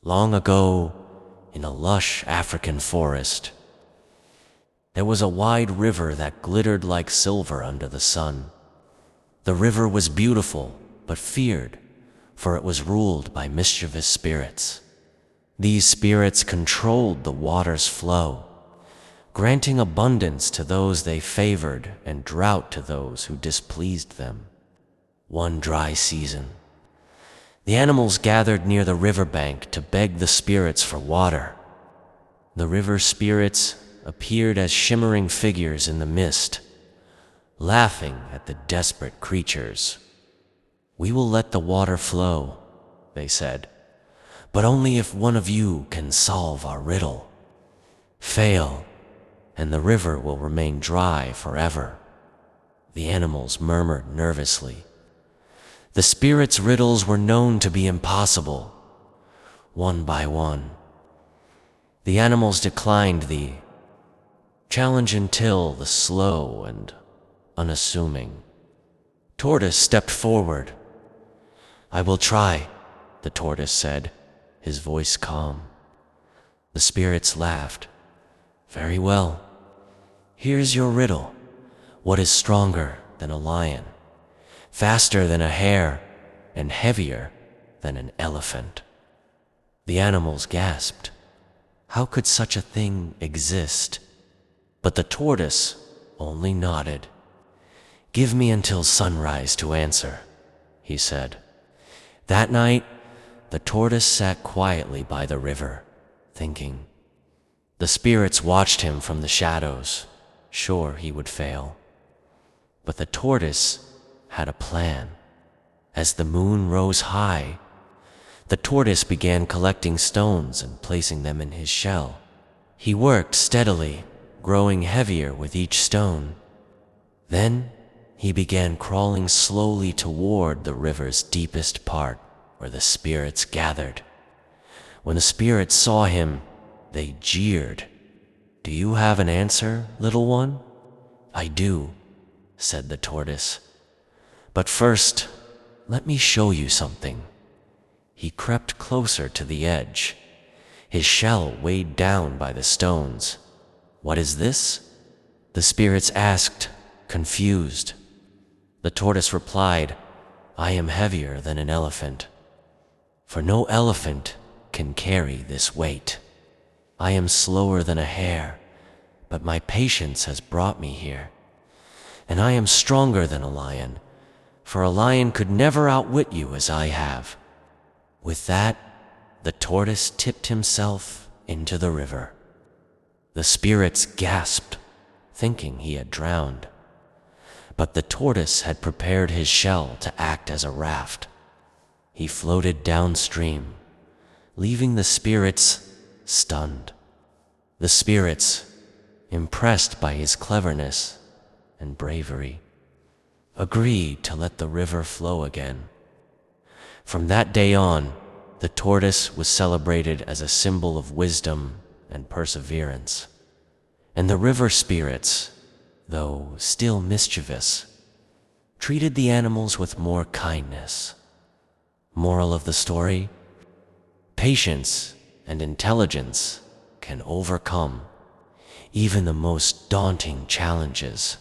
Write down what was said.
Long ago, in a lush African forest, there was a wide river that glittered like silver under the sun. The river was beautiful, but feared, for it was ruled by mischievous spirits. These spirits controlled the water's flow, granting abundance to those they favored and drought to those who displeased them. One dry season, the animals gathered near the riverbank to beg the spirits for water. The river spirits appeared as shimmering figures in the mist, laughing at the desperate creatures. "We will let the water flow," they said, "but only if one of you can solve our riddle. Fail, and the river will remain dry forever." The animals murmured nervously. The spirits' riddles were known to be impossible. One by one, the animals declined the challenge until the slow and unassuming Tortoise stepped forward. "I will try," the tortoise said, his voice calm. The spirits laughed. "Very well. Here's your riddle. What is stronger than a lion, faster than a hare, and heavier than an elephant?" The animals gasped. How could such a thing exist? But the tortoise only nodded. "Give me until sunrise to answer," he said. That night, the tortoise sat quietly by the river, thinking. The spirits watched him from the shadows, sure he would fail. But the tortoise had a plan. As the moon rose high, the tortoise began collecting stones and placing them in his shell. He worked steadily, growing heavier with each stone. Then he began crawling slowly toward the river's deepest part, where the spirits gathered. When the spirits saw him, they jeered. "Do you have an answer, little one?" "I do," said the tortoise. "But first, let me show you something." He crept closer to the edge, his shell weighed down by the stones. "What is this?" the spirits asked, confused. The tortoise replied, "I am heavier than an elephant, for no elephant can carry this weight. I am slower than a hare, but my patience has brought me here. And I am stronger than a lion, for a lion could never outwit you as I have." With that, the tortoise tipped himself into the river. The spirits gasped, thinking he had drowned. But the tortoise had prepared his shell to act as a raft. He floated downstream, leaving the spirits stunned. The spirits, impressed by his cleverness and bravery, agreed to let the river flow again. From that day on, the tortoise was celebrated as a symbol of wisdom and perseverance. And the river spirits, though still mischievous, treated the animals with more kindness. Moral of the story: patience and intelligence can overcome even the most daunting challenges.